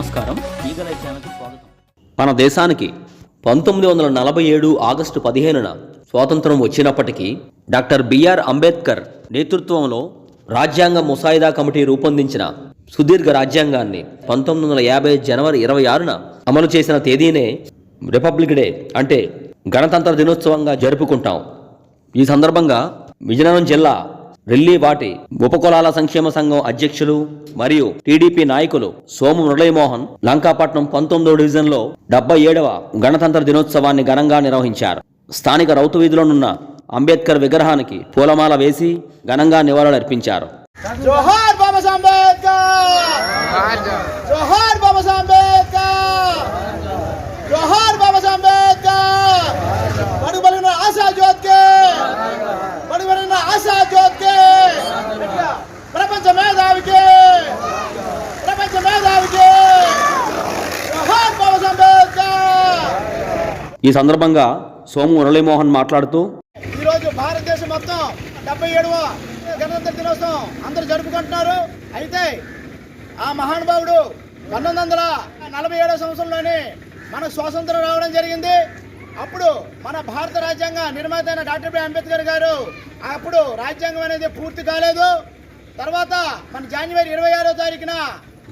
నమస్కారం, ఈగల ఛానల్కి స్వాగతం. మన దేశానికి 1947 ఆగస్టు 15న స్వాతంత్రం వచ్చినప్పటికీ డాక్టర్ బిఆర్ అంబేద్కర్ నేతృత్వంలో రాజ్యాంగ ముసాయిదా కమిటీ రూపొందించిన సుదీర్ఘ రాజ్యాంగాన్ని 1950 జనవరి 26న అమలు చేసిన తేదీనే రిపబ్లిక్ డే అంటే గణతంత్ర దినోత్సవంగా జరుపుకుంటాం. ఈ సందర్భంగా విజయనగరం జిల్లా రెల్లివాటి ఉపకులాల సంక్షేమ సంఘం అధ్యక్షులు మరియు టీడీపీ నాయకులు సోము మురళీమోహన్ లంకాపట్నం 19వ డివిజన్లో 77వ గణతంత్ర దినోత్సవాన్ని ఘనంగా నిర్వహించారు. స్థానిక రౌతు వీధిలోనున్న అంబేద్కర్ విగ్రహానికి పూలమాల వేసి ఘనంగా నివాళులర్పించారు. జోహార్ బాబాసాహెబ్ అంబేద్కర్, జోహార్ బాబాసాహెబ్ అంబేద్కర్, జోహార్ బాబాసాహెబ్ అంబేద్కర్. బడుబడిన ఆశా జ్యోత్కే, బడుబడిన ఆశా జ్యోత్కే, ప్రపంచ మేధావికి, ప్రపంచ మేధావికి, జోహార్ బాబాసాహెబ్ అంబేద్కర్. ఈ సందర్భంగా సోము మురళీమోహన్ మాట్లాడుతూ, ఈరోజు భారతదేశం మొత్తం 77వ గణతంత్ర దినోత్సవం అందరూ జరుపుకుంటున్నారు. అయితే ఆ మహానుభావుడు 1947 సంవత్సరంలోనే మనకు స్వాతంత్రం రావడం జరిగింది. అప్పుడు మన భారత రాజ్యాంగ నిర్మాత అయిన డాక్టర్ బిఆర్ అంబేద్కర్ గారు అప్పుడు రాజ్యాంగం అనేది పూర్తి కాలేదు. తర్వాత మన జనవరి 26వ తారీఖున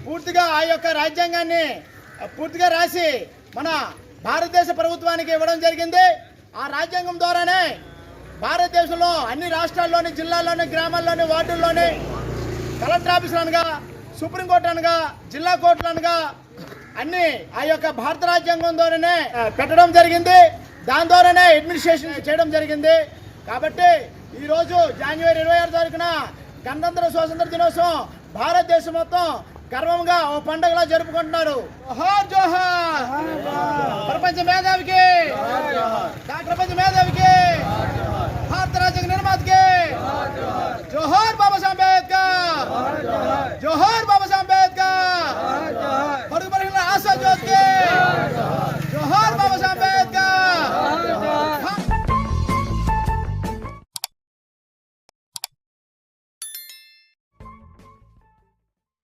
పూర్తిగా ఆ యొక్క రాజ్యాంగాన్ని పూర్తిగా రాసి మన భారతదేశ ప్రభుత్వానికి ఇవ్వడం జరిగింది. ఆ రాజ్యాంగం ద్వారానే భారతదేశంలో అన్ని రాష్ట్రాల్లోని, జిల్లాల్లోని, గ్రామాల్లోని, వార్డుల్లోని కలెక్టర్ ఆఫీసులు అనగా, సుప్రీంకోర్టు అనగా, జిల్లా కోర్టులు అనగా అన్ని ఆ యొక్క భారత రాజ్యాంగం ద్వారానే పెట్టడం జరిగింది. దాని ద్వారానే అడ్మినిస్ట్రేషన్ చేయడం జరిగింది. కాబట్టి ఈరోజు జనవరి 26 తారీఖున గణతంత్ర స్వాతంత్ర దినోత్సవం భారతదేశం మొత్తం గర్వంగా ఓ పండుగలా జరుపుకుంటున్నారు. జోహార్ జోహార్, ప్రపంచ మేధావికి, ప్రపంచ మేధావి.